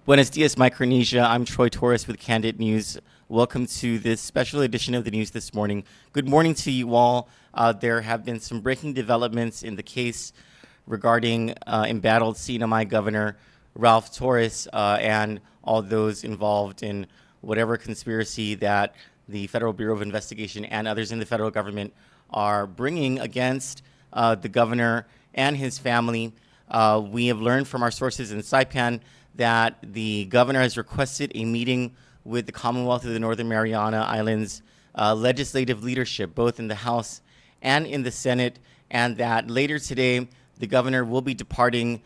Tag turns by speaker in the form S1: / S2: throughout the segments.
S1: Buenos dias, Micronesia. I'm Troy Torres with Kandit News. Welcome to this special edition of the news this morning. Good morning to you all. There have been some breaking developments in the case regarding embattled CNMI Governor Ralph Torres and all those involved in whatever conspiracy that the Federal Bureau of Investigation and others in the federal government are bringing against the governor and his family. We have learned from our sources in Saipan that the governor has requested a meeting with the Commonwealth of the Northern Mariana Islands legislative leadership, both in the House and in the Senate, and that later today, the governor will be departing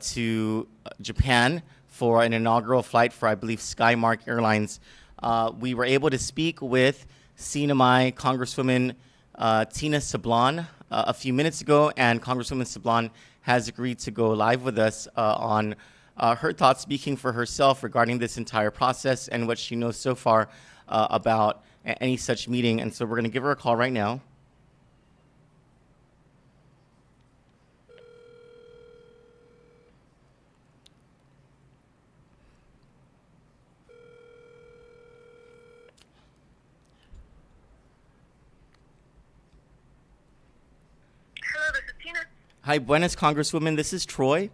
S1: to Japan for an inaugural flight for, I believe, Skymark Airlines. We were able to speak with CNMI Congresswoman Tina Sablan a few minutes ago, and Congresswoman Sablan has agreed to go live with us on her thoughts, speaking for herself regarding this entire process and what she knows so far about any such meeting. And so we're going to give her a call right now.
S2: Hello, this is Tina.
S1: Hi, buenas, Congresswoman. This is Troy.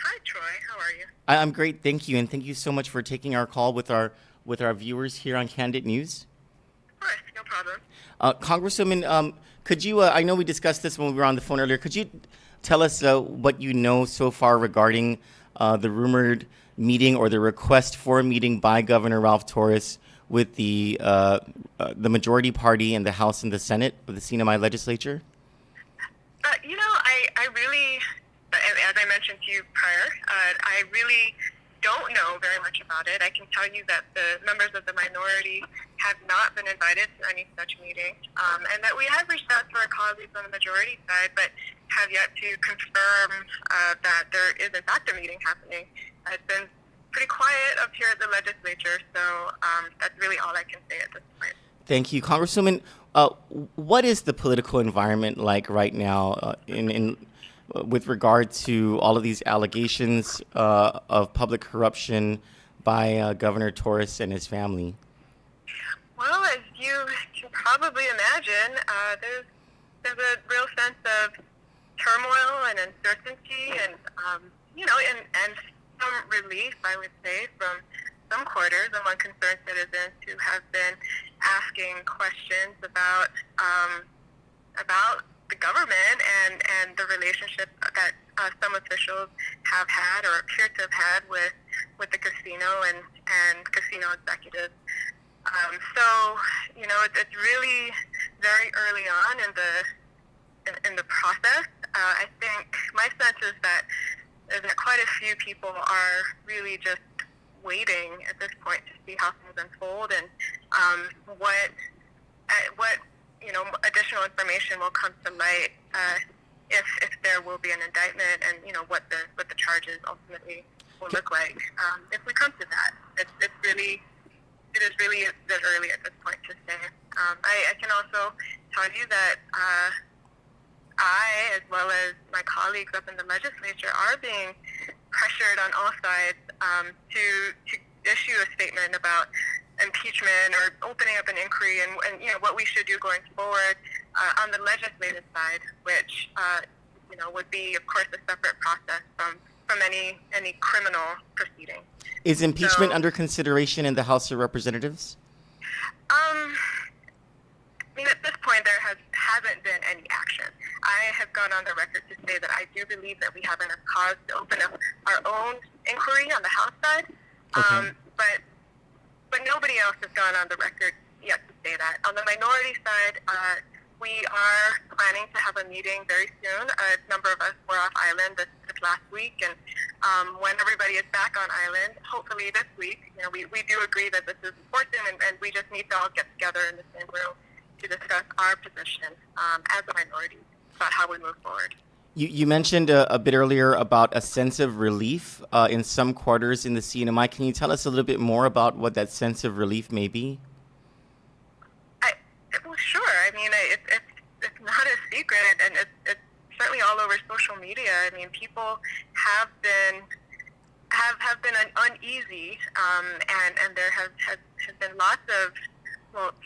S2: Hi, Troy. How are you?
S1: I'm great, thank you, and thank you so much for taking our call with our viewers here on Kandit News.
S2: Of course, no problem.
S1: Congresswoman, could you? I know we discussed this when we were on the phone earlier. Could you tell us what you know so far regarding the rumored meeting or the request for a meeting by Governor Ralph Torres with the majority party in the House and the Senate of the CNMI legislature?
S2: I really, as I mentioned to you prior, I really don't know very much about it. I can tell you that the members of the minority have not been invited to any such meeting, and that we have reached out to our colleagues on the majority side, but have yet to confirm that there is in fact a meeting happening. It's been pretty quiet up here at the legislature, so that's really all I can say at this point.
S1: Thank you, Congresswoman. What is the political environment like right now with regard to all of these allegations of public corruption by Governor Torres and his family?
S2: Well, as you can probably imagine, there's a real sense of turmoil and uncertainty, and and some relief, I would say, from some quarters among concerned citizens who have been asking questions about the government and the relationship that some officials have had or appear to have had with the casino and casino executives. It's really very early on in the process. I think my sense is that quite a few people are really just waiting at this point to see how things unfold and what additional information will come to light if there will be an indictment, and what the charges ultimately will look like if we come to that. It is really a bit early at this point to say. I can also tell you that I, as well as my colleagues up in the legislature, are being pressured on all sides to issue a statement about impeachment or opening up an inquiry and what we should do going forward on the legislative side, which would be, of course, a separate process from any criminal proceeding.
S1: Is impeachment
S2: So,
S1: under consideration in the House of Representatives?
S2: I mean, at this point, there hasn't been any action. I have gone on the record to say that I do believe that we have enough cause to open up our own inquiry on the House side,
S1: Okay.
S2: but nobody else has gone on the record yet to say that. On the minority side, we are planning to have a meeting very soon. A number of us were off island this last week, and when everybody is back on island, hopefully this week, we do agree that this is important, and we just need to all get together in the same room to discuss our position as a minority about how we move forward.
S1: You mentioned a bit earlier about a sense of relief in some quarters in the CNMI. Can you tell us a little bit more about what that sense of relief may be?
S2: Well, sure. I mean, it's not a secret, and it's certainly all over social media. I mean, people have been uneasy, and there has been lots of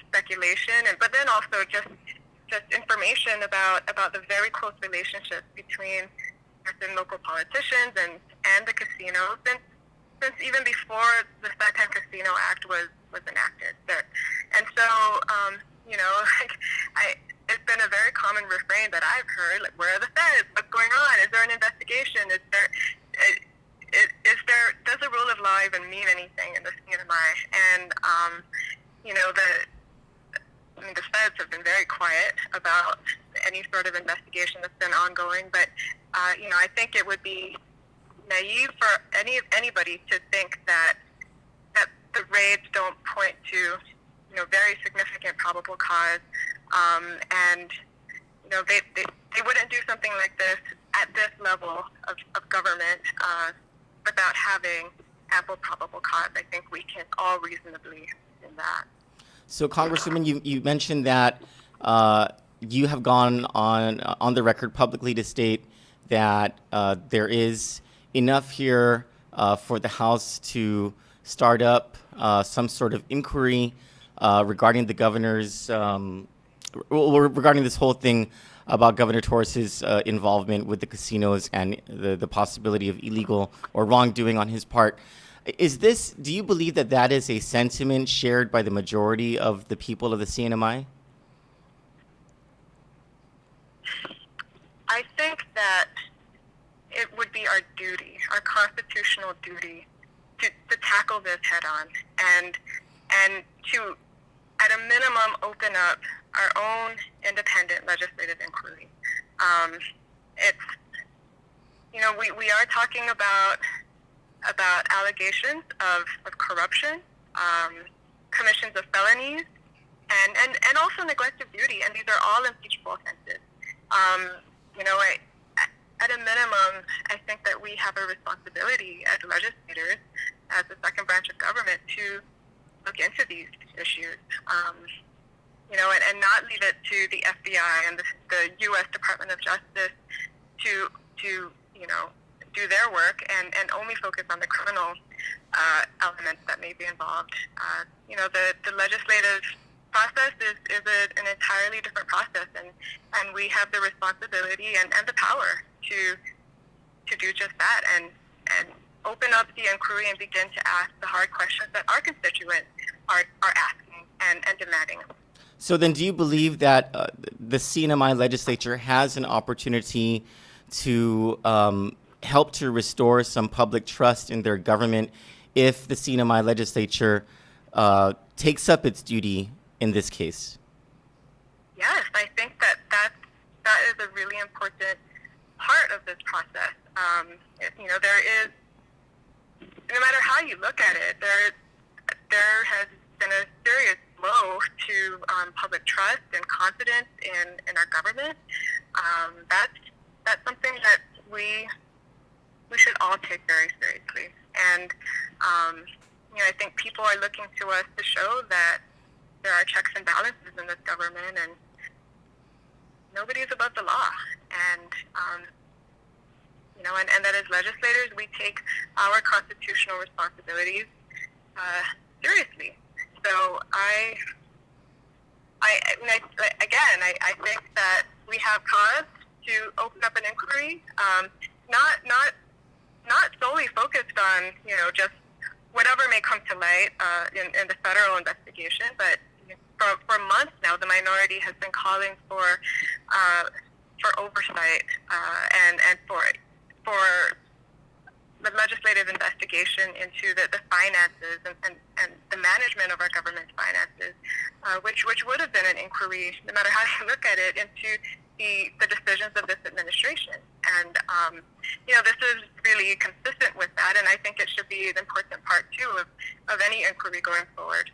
S2: speculation, but then also just information about the very close relationship between certain local politicians and the casinos since even before the Saipan Casino Act was enacted. And so, it's been a very common refrain that I've heard, like, where are the feds? What's going on? Is there an investigation? Does the rule of law even mean anything in the CNMI? And, the feds have been very quiet about any sort of investigation that's been ongoing, but, I think it would be naive for anybody to think that the raids don't point to, very significant probable cause, and, they wouldn't do something like this at this level of government without having ample probable cause. I think we can all reasonably assume that.
S1: So, Congresswoman, you mentioned that you have gone on the record publicly to state that there is enough here for the House to start up some sort of inquiry regarding the governor's, regarding this whole thing about Governor Torres's involvement with the casinos and the possibility of illegal or wrongdoing on his part. Do you believe that is a sentiment shared by the majority of the people of the CNMI?
S2: I think that it would be our duty, our constitutional duty, to tackle this head on and to, at a minimum, open up our own independent legislative inquiry. We are talking about allegations of corruption, commissions of felonies, and also neglect of duty, and these are all impeachable offenses. At a minimum, I think that we have a responsibility as legislators, as the second branch of government, to look into these issues, and not leave it to the FBI and the U.S. Department of Justice to do their work and only focus on the criminal elements that may be involved. The legislative process is an entirely different process, and we have the responsibility and the power to do just that and open up the inquiry and begin to ask the hard questions that our constituents are asking and demanding.
S1: So then do you believe that the CNMI legislature has an opportunity to help to restore some public trust in their government if the CNMI legislature takes up its duty in this case?
S2: Yes, I think that is a really important part of this process. There is, no matter how you look at it, there has been a serious blow to public trust and confidence in our government. That's something that we should all take very seriously. And I think people are looking to us to show that there are checks and balances in this government, and nobody is above the law. And and that as legislators, we take our constitutional responsibilities seriously. So I think that we have cause to open up an inquiry, not solely focused on just whatever may come to light in the federal investigation, but for months now, the minority has been calling for oversight and for the legislative investigation into the finances and the management of our government's finances, which would have been an inquiry, no matter how you look at it, into the decisions of this administration. And this is really consistent with that, and I think it should be an important part too of any inquiry going forward.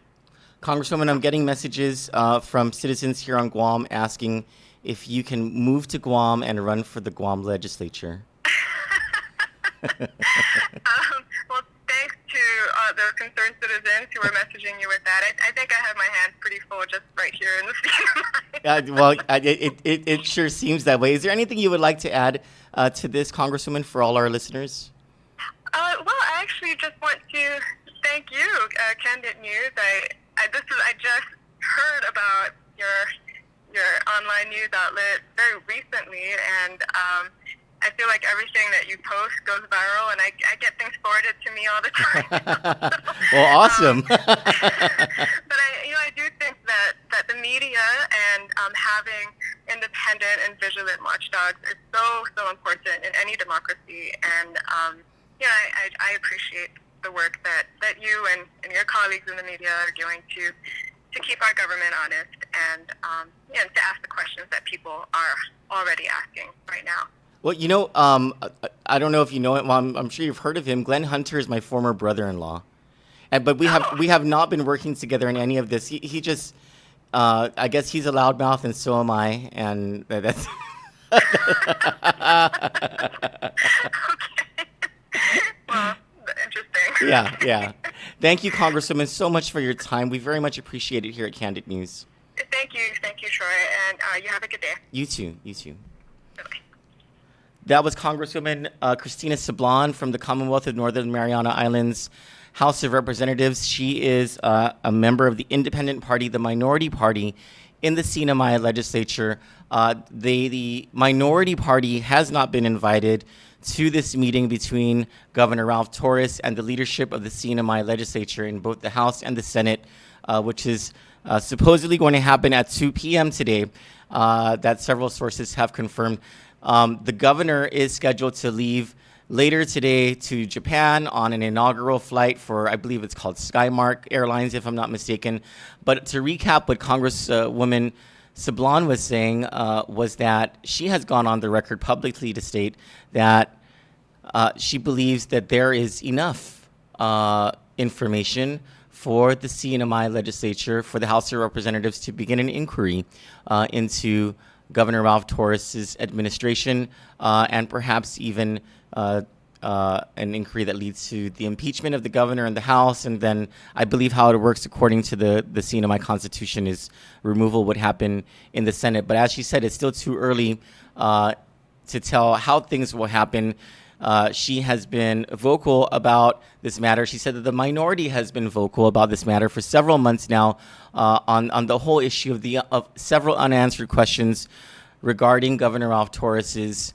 S1: Congresswoman, I'm getting messages from citizens here on Guam asking if you can move to Guam and run for the Guam legislature.
S2: Well, thanks to the concerned citizens who are messaging you with that. I think I have my hands pretty full just right here in the CNMI.
S1: It sure seems that way. Is there anything you would like to add to this, Congresswoman, for all our listeners?
S2: Well, I actually just want to thank you, Kandit News. I just heard about your online news outlet very recently, and I feel like everything that you post goes viral, and I get things forwarded to me all the time.
S1: Well, awesome.
S2: But I do think that the media and having independent and vigilant watchdogs is so important in any democracy. And I appreciate the work that you and your colleagues in the media are doing to keep our government honest and to ask the questions that people are already asking right now.
S1: Well, I don't know if you know it. Well, I'm sure you've heard of him. Glenn Hunter is my former brother-in-law, but we have not been working together in any of this. He just, I guess he's a loudmouth, and so am I, and that's.
S2: Okay. Well, interesting.
S1: Yeah. Thank you, Congresswoman, so much for your time. We very much appreciate it here at Kandit News.
S2: Thank you, Troy, and you have a good day.
S1: You too.
S2: Bye-bye.
S1: That was Congresswoman Christina Sablan from the Commonwealth of Northern Mariana Islands House of Representatives. She is a member of the Independent Party, the minority party in the CNMI legislature. The minority party has not been invited to this meeting between Governor Ralph Torres and the leadership of the CNMI legislature in both the House and the Senate, which is supposedly going to happen at 2 p.m. today, that several sources have confirmed. The governor is scheduled to leave later today to Japan on an inaugural flight for, I believe it's called Skymark Airlines, if I'm not mistaken. But to recap what Congresswoman Sablan was saying was that she has gone on the record publicly to state that she believes that there is enough information for the CNMI legislature, for the House of Representatives to begin an inquiry into Governor Ralph Torres' administration and perhaps even an inquiry that leads to the impeachment of the governor and the House. And then I believe how it works according to the CNMI Constitution is removal would happen in the Senate. But as she said, it's still too early to tell how things will happen. She has been vocal about this matter. She said that the minority has been vocal about this matter for several months now on the whole issue of several unanswered questions regarding Governor Ralph Torres'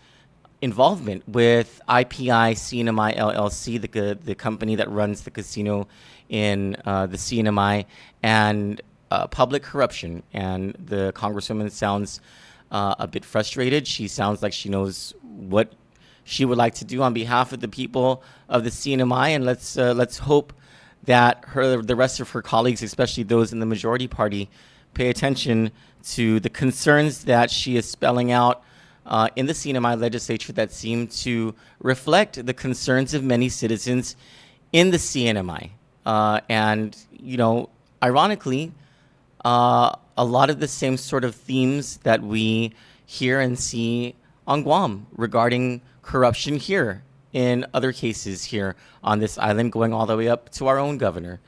S1: involvement with IPI CNMI LLC, the company that runs the casino in the CNMI, and public corruption. And the Congresswoman sounds a bit frustrated. She sounds like she knows what she would like to do on behalf of the people of the CNMI, and let's hope that the rest of her colleagues, especially those in the majority party, pay attention to the concerns that she is spelling out in the CNMI legislature that seem to reflect the concerns of many citizens in the CNMI. And, ironically, a lot of the same sort of themes that we hear and see on Guam regarding corruption here in other cases here on this island, going all the way up to our own governor.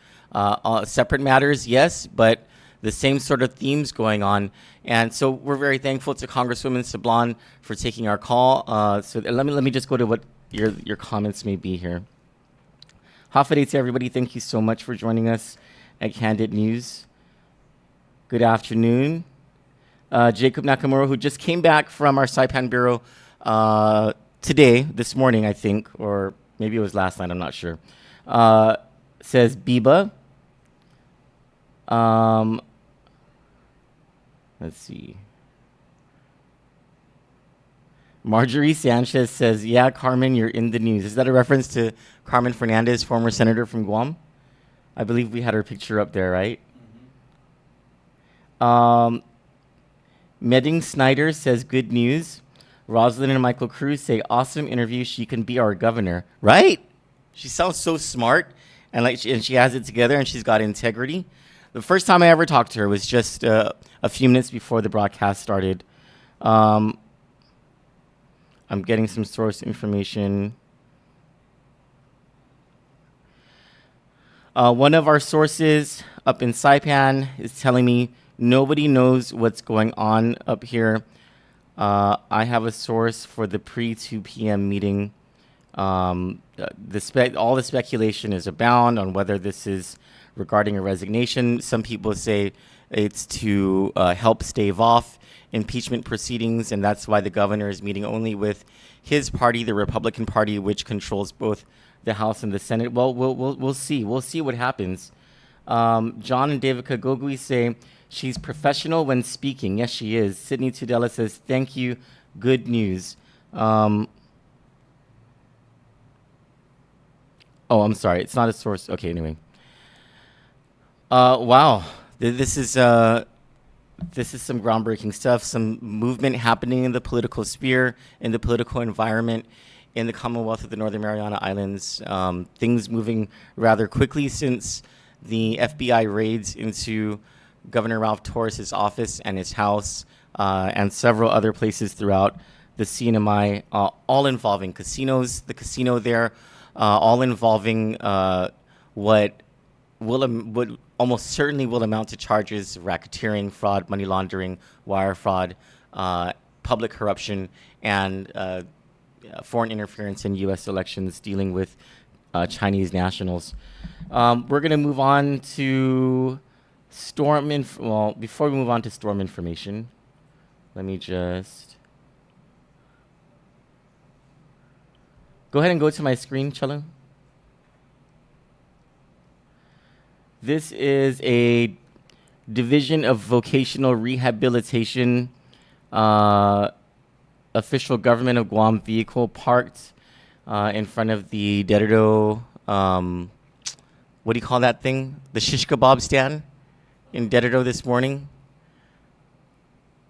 S1: Separate matters, yes, but the same sort of themes going on. And so we're very thankful to Congresswoman Sablan for taking our call. So let me just go to what your comments may be here. Hafade to everybody. Thank you so much for joining us at Candid News. Good afternoon. Jacob Nakamura, who just came back from our Saipan Bureau this morning, I think, or maybe it was last night, I'm not sure, says Biba. Let's see. Marjorie Sanchez says, yeah, Carmen, you're in the news. Is that a reference to Carmen Fernandez, former senator from Guam? I believe we had her picture up there, right? Medding Snyder says, good news. Rosalind and Michael Cruz say, awesome interview. She can be our governor. Right? She sounds so smart, and she has it together, and she's got integrity. The first time I ever talked to her was just a few minutes before the broadcast started. I'm getting some source information. One of our sources up in Saipan is telling me nobody knows what's going on up here. I have a source for the pre-2 p.m. meeting. All the speculation is abound on whether this is regarding a resignation. Some people say it's to help stave off impeachment proceedings, and that's why the governor is meeting only with his party, the Republican Party, which controls both the House and the Senate. Well, we'll see. We'll see what happens. John and Devika Gogui say she's professional when speaking. Yes, she is. Sydney Tudela says, thank you. Good news. Oh, I'm sorry. It's not a source. Okay, anyway. Wow. This is some groundbreaking stuff, some movement happening in the political sphere, in the political environment, in the Commonwealth of the Northern Mariana Islands. Things moving rather quickly since the FBI raids into Governor Ralph Torres' office and his house, and several other places throughout the CNMI, all involving casinos, the casino there, all involving what almost certainly will amount to charges of racketeering, fraud, money laundering, wire fraud, public corruption, and foreign interference in U.S. elections dealing with Chinese nationals. We're going to move on to before we move on to storm information, let me just go ahead and go to my screen, Chelo. This is a Division of Vocational Rehabilitation official government of Guam vehicle parked in front of the Dededo, what do you call that thing? The shish kebab stand in Dededo this morning.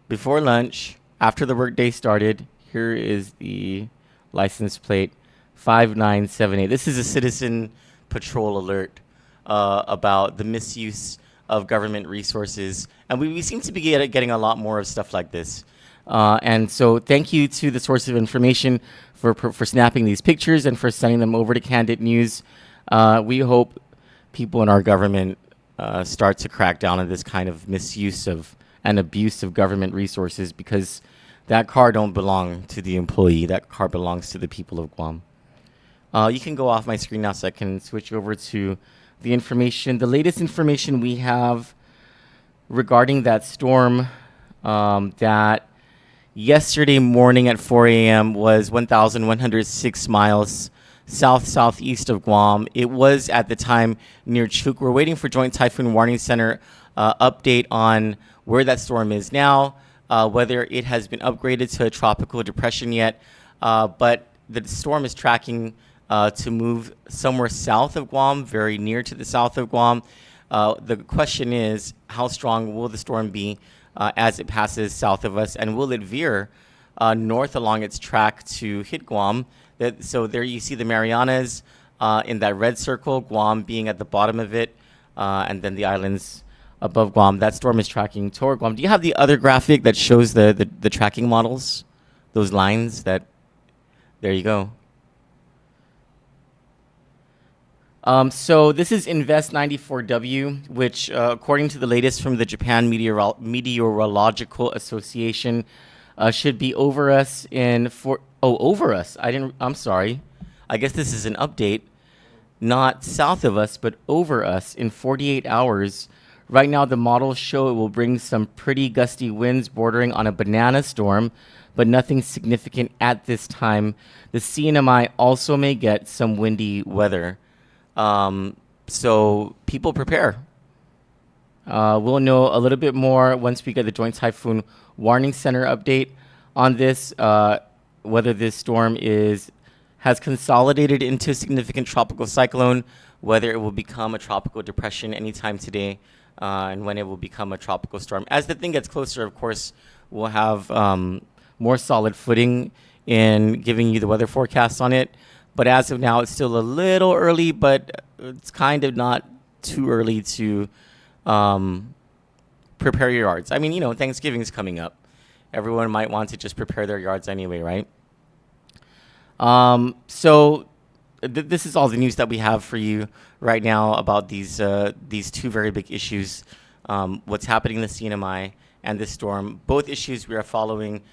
S1: Before lunch, after the workday started, here is the license plate 5978. This is a citizen patrol alert about the misuse of government resources. And we seem to be getting a lot more of stuff like this. And so thank you to the source of information for snapping these pictures and for sending them over to Candid News. We hope people in our government start to crack down on this kind of misuse of and abuse of government resources, because that car don't belong to the employee. That car belongs to the people of Guam. You can go off my screen now so I can switch over to the information. The latest information we have regarding that storm that yesterday morning at 4 a.m. was 1,106 miles southeast of Guam. It was at the time near Chuuk. We're waiting for Joint Typhoon Warning Center update on where that storm is now, whether it has been upgraded to a tropical depression yet. But the storm is tracking to move somewhere south of Guam, very near to the south of Guam. The question is, how strong will the storm be as it passes south of us, and will it veer north along its track to hit Guam? So there you see the Marianas in that red circle, Guam being at the bottom of it, and then the islands above Guam. That storm is tracking toward Guam. Do you have the other graphic that shows the tracking models? Those lines that, there you go. So this is Invest 94W, which, according to the latest from the Japan Meteorological Association, should be over us over us. I'm sorry. I guess this is an update. Not south of us, but over us in 48 hours. Right now, the models show it will bring some pretty gusty winds bordering on a banana storm, but nothing significant at this time. The CNMI also may get some windy weather. So people prepare. We'll know a little bit more once we get the Joint Typhoon Warning Center update on this, whether this storm has consolidated into a significant tropical cyclone, whether it will become a tropical depression anytime today, and when it will become a tropical storm. As the thing gets closer, of course, we'll have more solid footing in giving you the weather forecast on it. But as of now, it's still a little early, but it's kind of not too early to prepare your yards. I mean, Thanksgiving is coming up. Everyone might want to just prepare their yards anyway, right? So this is all the news that we have for you right now about these two very big issues, what's happening in the CNMI and this storm. Both issues we are following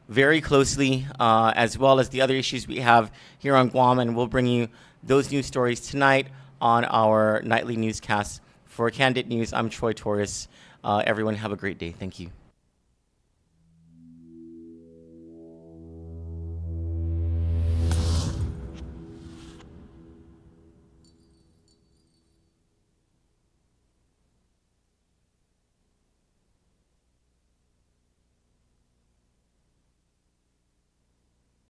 S1: very closely, as well as the other issues we have here on Guam, and we'll bring you those news stories tonight on our nightly newscast. For Kandit News, I'm Troy Torres. Everyone have a great day. Thank you.